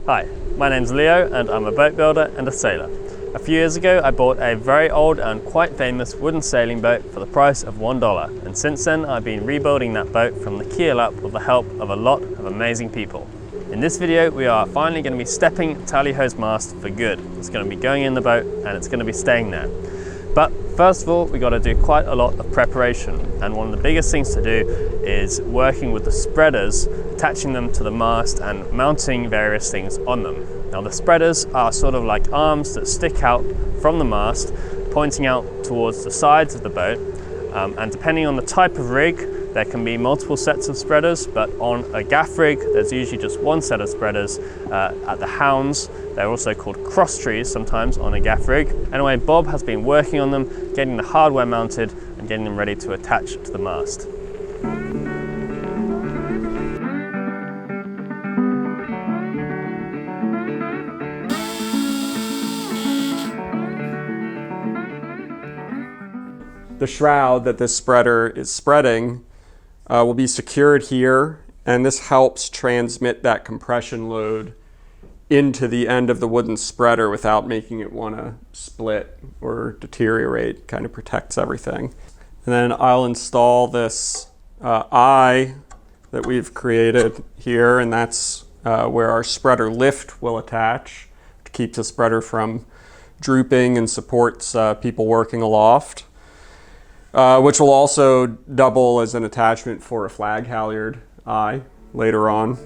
Hi, my name's Leo and I'm a boat builder and a sailor. A few years ago I bought a very old and quite famous wooden sailing boat for the price of $1, and since then I've been rebuilding that boat from the keel up with the help of a lot of amazing people. In this video we are finally going to be stepping Tally-Ho's mast for good. It's going to be going in the boat and it's going to be staying there. But first of all, we got to do quite a lot of preparation, and one of the biggest things to do is working with the spreaders, attaching them to the mast and mounting various things on them. Now the spreaders are sort of like arms that stick out from the mast, pointing out towards the sides of the boat, and depending on the type of rig, there can be multiple sets of spreaders, but on a gaff rig, there's usually just one set of spreaders. At the hounds, they're also called cross trees sometimes on a gaff rig. Anyway, Bob has been working on them, getting the hardware mounted and getting them ready to attach to the mast. The shroud that this spreader is spreading will be secured here, and this helps transmit that compression load into the end of the wooden spreader without making it want to split or deteriorate. Kind of protects everything. And then I'll install this eye that we've created here, and that's where our spreader lift will attach to keep the spreader from drooping and supports people working aloft. Which will also double as an attachment for a flag halyard eye later on.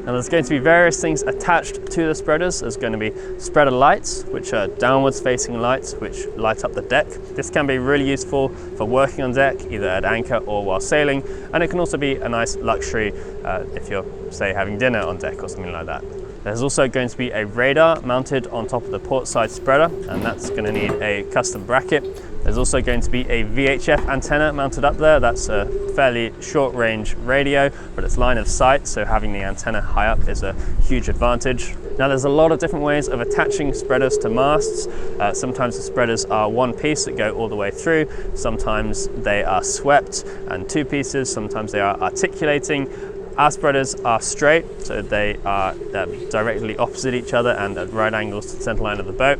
Now there's going to be various things attached to the spreaders. There's going to be spreader lights, which are downwards facing lights which light up the deck. This can be really useful for working on deck, either at anchor or while sailing, and it can also be a nice luxury if you're, say, having dinner on deck or something like that. There's also going to be a radar mounted on top of the port side spreader, and that's going to need a custom bracket. There's also going to be a VHF antenna mounted up there. That's a fairly short range radio, but it's line of sight, so having the antenna high up is a huge advantage. Now there's a lot of different ways of attaching spreaders to masts. Sometimes the spreaders are one piece that go all the way through. Sometimes they are swept and two pieces. Sometimes they are articulating. Our spreaders are straight, so they are directly opposite each other and at right angles to the center line of the boat.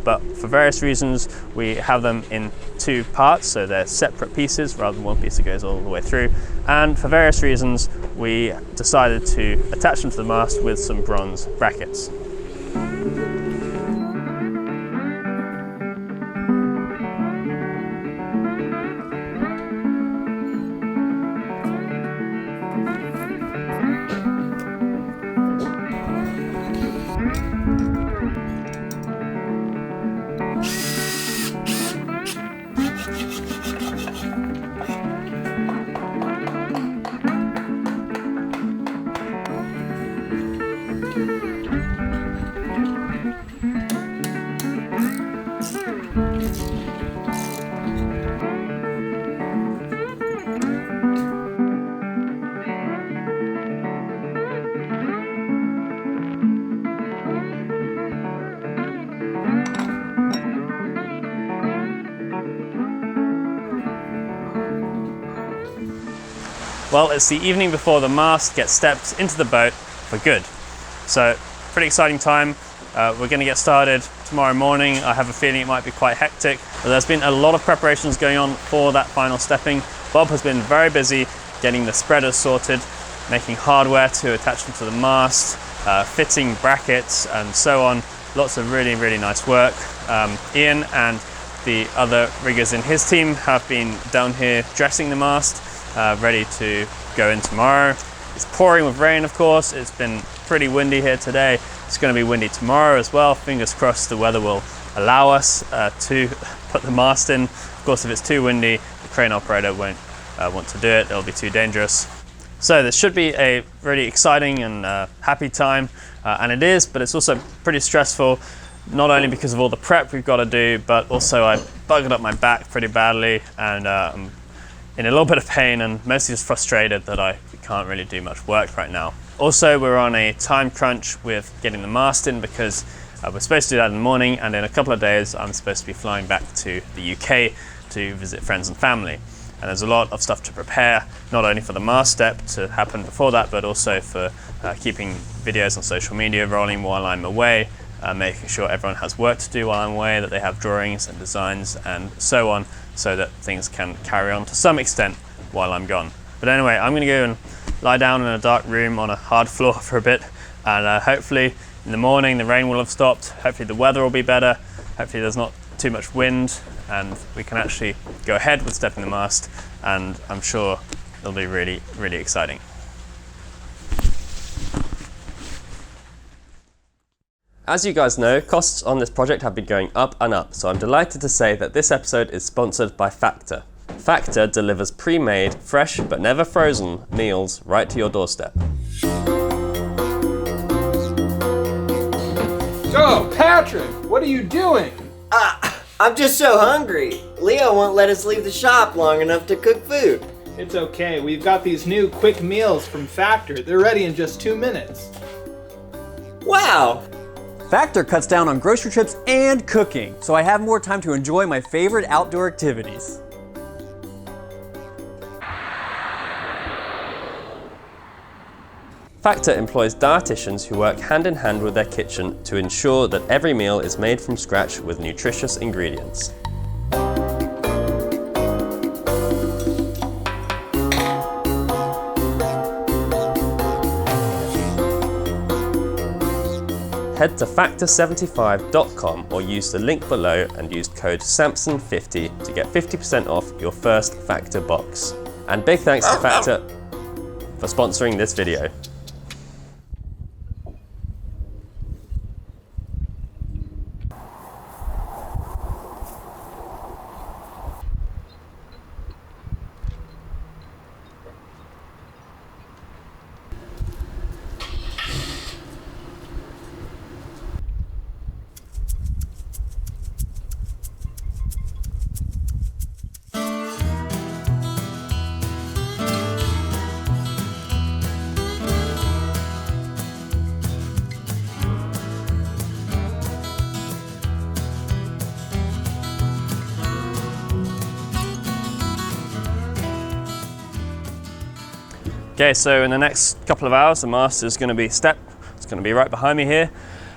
But for various reasons, we have them in two parts, so they're separate pieces rather than one piece that goes all the way through. And for various reasons, we decided to attach them to the mast with some bronze brackets. Well, it's the evening before the mast gets stepped into the boat for good. So, pretty exciting time. We're going to get started tomorrow morning. I have a feeling it might be quite hectic, but there's been a lot of preparations going on for that final stepping. Bob has been very busy getting the spreaders sorted, making hardware to attach them to the mast, fitting brackets and so on. Lots of really, really nice work. Ian and the other riggers in his team have been down here dressing the mast, ready to go in tomorrow. It's pouring with rain, of course. It's been pretty windy here today. It's going to be windy tomorrow as well. Fingers crossed the weather will allow us to put the mast in. Of course, if it's too windy, the crane operator won't want to do it. It'll be too dangerous. So this should be a really exciting and happy time, and it is, but it's also pretty stressful, not only because of all the prep we've got to do, but also I buggered up my back pretty badly, and I'm in a little bit of pain and mostly just frustrated that I can't really do much work right now. Also, we're on a time crunch with getting the mast in because We're supposed to do that in the morning, and in a couple of days I'm supposed to be flying back to the UK to visit friends and family. And there's a lot of stuff to prepare, not only for the Mast step to happen before that, but also for keeping videos on social media rolling while I'm away, making sure everyone has work to do while I'm away, that they have drawings and designs and so on, so that things can carry on to some extent while I'm gone. But anyway, I'm going to go and lie down in a dark room on a hard floor for a bit, and hopefully in the morning the rain will have stopped, hopefully the weather will be better, hopefully there's not too much wind, and we can actually go ahead with stepping the mast, and I'm sure it'll be really, really exciting. As you guys know, costs on this project have been going up and up, so I'm delighted to say that this episode is sponsored by Factor. Factor delivers pre-made, fresh but never frozen meals right to your doorstep. Oh, Patrick, what are you doing? I'm just so hungry. Leo won't let us leave the shop long enough to cook food. It's okay, we've got these new quick meals from Factor. They're ready in just 2 minutes. Wow! Factor cuts down on grocery trips and cooking, so I have more time to enjoy my favorite outdoor activities. Factor employs dietitians who work hand in hand with their kitchen to ensure that every meal is made from scratch with nutritious ingredients. Head to factor75.com or use the link below and use code SAMPSON50 to get 50% off your first Factor box. And big thanks to Factor for sponsoring this video. Okay, so in the next couple of hours, the mast is going to be stepped. It's going to be right behind me here.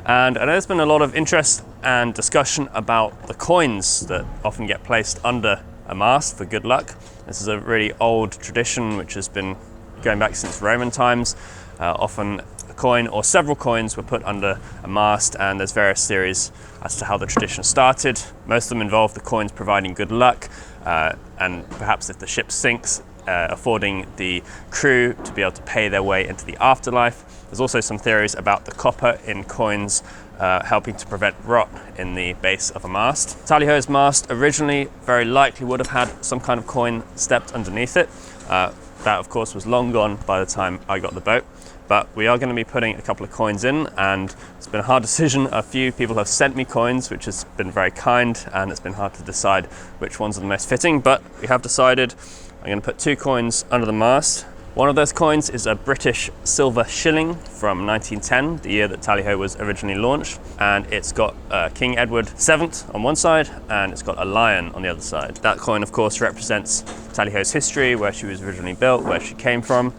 And I know there's been a lot of interest and discussion about the coins that often get placed under a mast for good luck. This is a really old tradition which has been going back since Roman times. Often a coin or several coins were put under a mast, and there's various theories as to how the tradition started. Most of them involve the coins providing good luck, and perhaps if the ship sinks, affording the crew to be able to pay their way into the afterlife. There's also some theories about the copper in coins helping to prevent rot in the base of a mast. Tally-ho's mast originally very likely would have had some kind of coin stepped underneath it. That of course was long gone by the time I got the boat. But we are going to be putting a couple of coins in, and it's been a hard decision. A few people have sent me coins, which has been very kind, and it's been hard to decide which ones are the most fitting, but we have decided I'm going to put 2 coins under the mast. One of those coins is a British silver shilling from 1910, the year that Tally-ho was originally launched, and it's got King Edward VII on one side, and it's got a lion on the other side. That coin, of course, represents Tally-ho's history, where she was originally built, where she came from.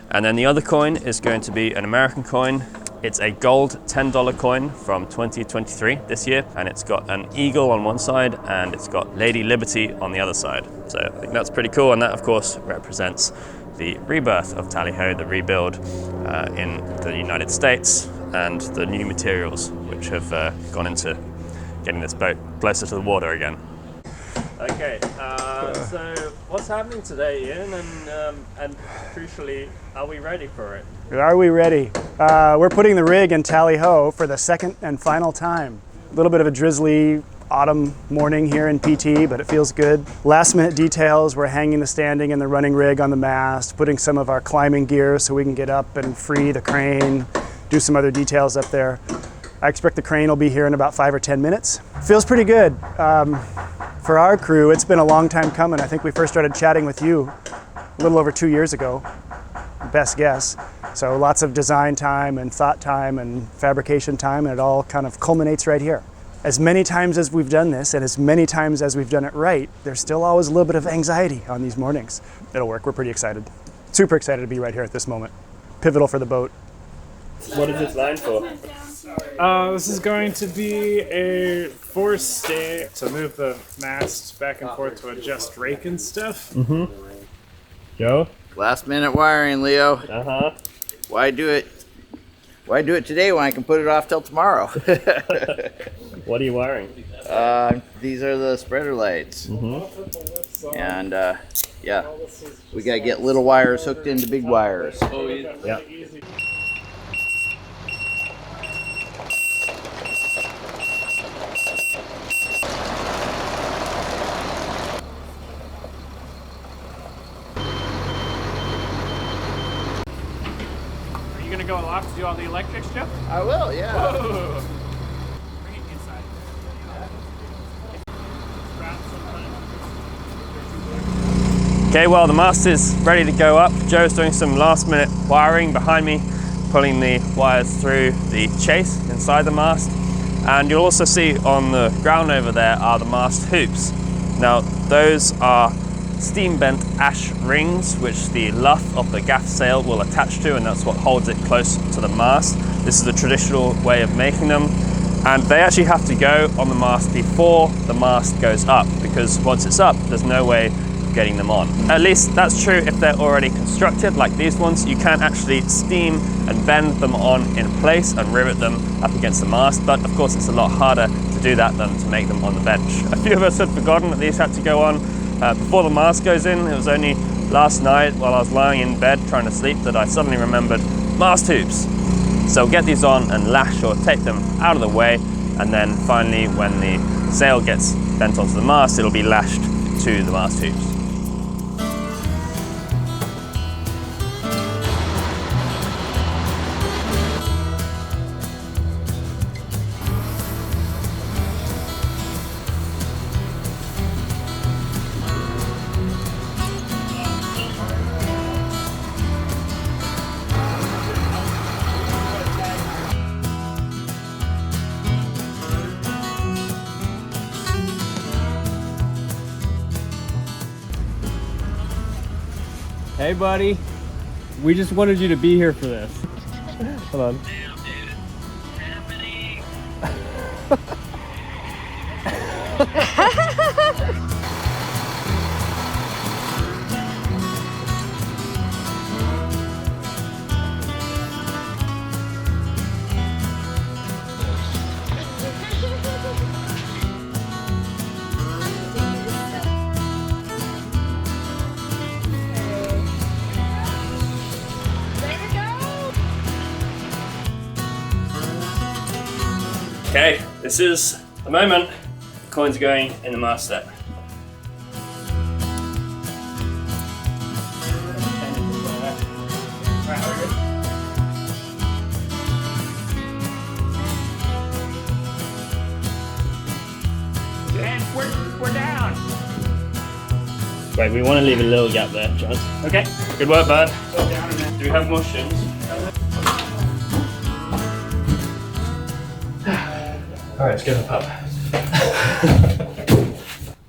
And then the other coin is going to be an American coin. It's a gold $10 coin from 2023 this year, and it's got an eagle on one side and it's got Lady Liberty on the other side. So I think that's pretty cool, and that of course represents the rebirth of Tally-ho, the rebuild in the United States, and the new materials which have gone into getting this boat closer to the water again. Okay, so what's happening today, Ian, and crucially, are we ready for it? Are we ready? We're putting the rig in Tally-ho for the second and final time. A little bit of a drizzly autumn morning here in PT, but it feels good. Last minute details, we're hanging the standing and the running rig on the mast, putting some of our climbing gear so we can get up and free the crane, do some other details up there. I expect the crane will be here in about 5 or 10 minutes. Feels pretty good. For our crew, it's been a long time coming. I think we first started chatting with you a little over 2 years ago, best guess. So lots of design time and thought time and fabrication time, and it all kind of culminates right here. As many times as we've done this and as many times as we've done it right, there's still always a little bit of anxiety on these mornings. It'll work, we're pretty excited. Super excited to be right here at this moment. Pivotal for the boat. What is this line for? This is going to be a force stay to move the mast back and forth to adjust rake and stuff. Joe? Last minute wiring, Leo. Uh-huh. Why do it? Why do it today when I can put it off till tomorrow? What are you wiring? These are the spreader lights. And yeah, we gotta get little wires hooked into big wires. Yeah. Are you gonna go aloft to do all the electrics, Jeff? I will, yeah. Bring it inside. Okay, well the mast is ready to go up. Joe's doing some last minute wiring behind me, pulling the wires through the chase inside the mast. And you'll also see on the ground over there are the mast hoops. Now those are steam bent ash rings which the luff of the gaff sail will attach to, and that's what holds it close to the mast. This is the traditional way of making them, and they actually have to go on the mast before the mast goes up, because once it's up there's no way of getting them on. At least that's true if they're already constructed like these ones. You can actually steam and bend them on in place and rivet them up against the mast, but of course it's a lot harder to do that than to make them on the bench. A few of us had forgotten that these had to go on before the mast goes in. It was only last night while I was lying in bed trying to sleep that I suddenly remembered mast hoops. So get these on and lash or take them out of the way, and then finally when the sail gets bent onto the mast, it'll be lashed to the mast hoops. Hey buddy, we just wanted you to be here for this. Hold on. Okay, this is the moment. The coins are going in the mast step. And we're down. Wait, we want to leave a little gap there, John. Okay. Good work, bud. Do we have more strings? Alright, let's give it a pub.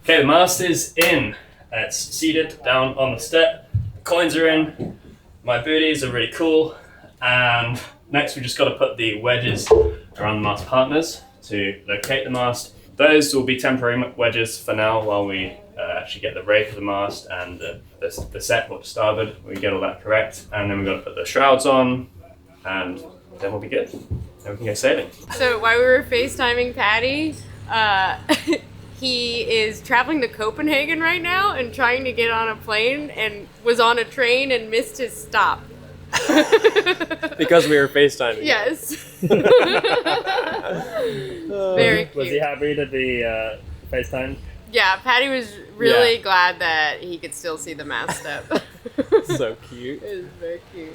Okay, the mast is in. It's seated down on the step. The coins are in. My booties are really cool. And next we just got to put the wedges around the mast partners to locate the mast. Those will be temporary wedges for now while we actually get the rake of the mast and the set or the starboard. We get all that correct. And then we've got to put the shrouds on, and then we'll be good. Then we can go sailing. So while we were FaceTiming Patty, he is traveling to Copenhagen right now and trying to get on a plane, and was on a train and missed his stop. Because we were FaceTiming. Yes. Very cute. Was he happy to be FaceTime? Yeah, Patty was really glad that he could still see the mast step. So cute. It was very cute.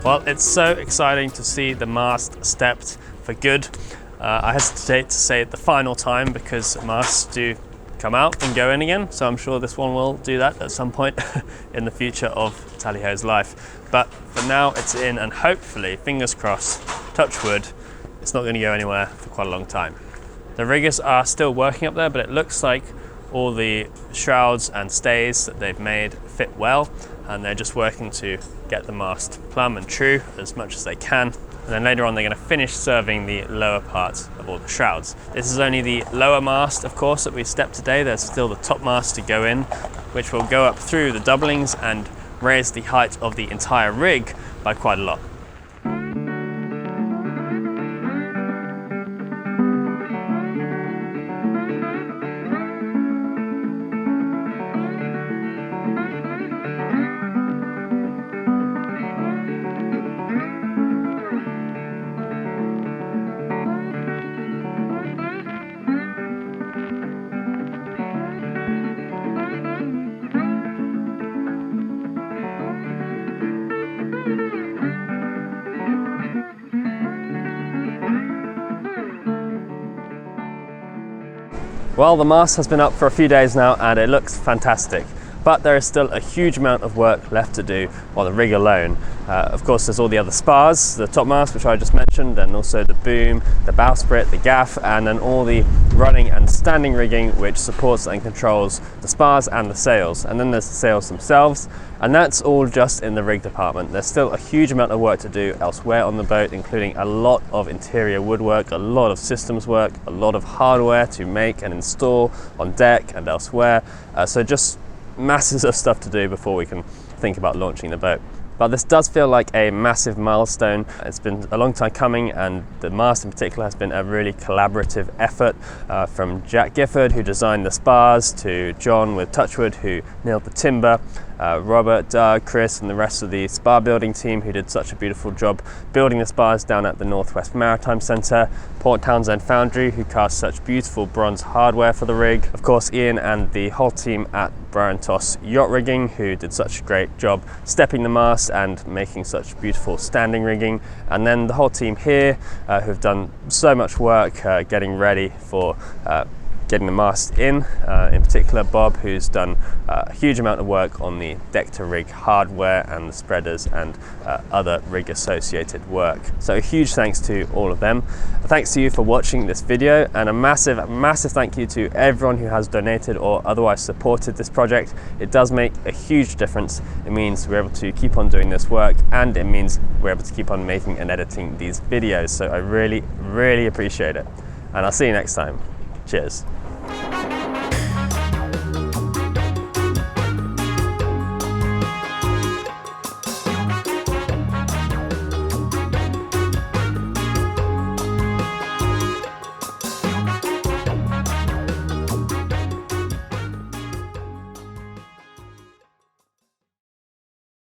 Well, it's so exciting to see the mast stepped for good. I hesitate to say it the final time because masts do come out and go in again, so I'm sure this one will do that at some point in the future of Tally-Ho's life. But for now it's in, and hopefully, fingers crossed, touch wood, it's not going to go anywhere for quite a long time. The riggers are still working up there, but it looks like all the shrouds and stays that they've made fit well, and they're just working to get the mast plumb and true as much as they can. And then later on they're going to finish serving the lower parts of all the shrouds. This is only the lower mast, of course, that we stepped today. There's still the top mast to go in, which will go up through the doublings and raise the height of the entire rig by quite a lot. Well, the mast has been up for a few days now and it looks fantastic, but there is still a huge amount of work left to do on the rig alone. Of course, there's all the other spars, the top mast, which I just mentioned, and also the boom, the bowsprit, the gaff, and then all the running and standing rigging which supports and controls the spars and the sails. And then there's the sails themselves, and that's all just in the rig department. There's still a huge amount of work to do elsewhere on the boat, including a lot of interior woodwork, a lot of systems work, a lot of hardware to make and install on deck and elsewhere. So just masses of stuff to do before we can think about launching the boat. But this does feel like a massive milestone. It's been a long time coming, and the mast in particular has been a really collaborative effort from Jack Gifford, who designed the spars, to John with Touchwood, who nailed the timber, Robert, Doug, Chris, and the rest of the spar building team, who did such a beautiful job building the spars down at the Northwest Maritime Centre, Port Townsend Foundry, who cast such beautiful bronze hardware for the rig, of course Ian and the whole team at Briantos Yacht Rigging, who did such a great job stepping the mast and making such beautiful standing rigging, and then the whole team here who've done so much work getting ready for getting the mast in particular Bob, who's done a huge amount of work on the deck to rig hardware and the spreaders and other rig associated work. So a huge thanks to all of them. Thanks to you for watching this video, and a massive thank you to everyone who has donated or otherwise supported this project. It does make a huge difference. It means we're able to keep on doing this work, and it means we're able to keep on making and editing these videos. So I really appreciate it, and I'll see you next time. Cheers.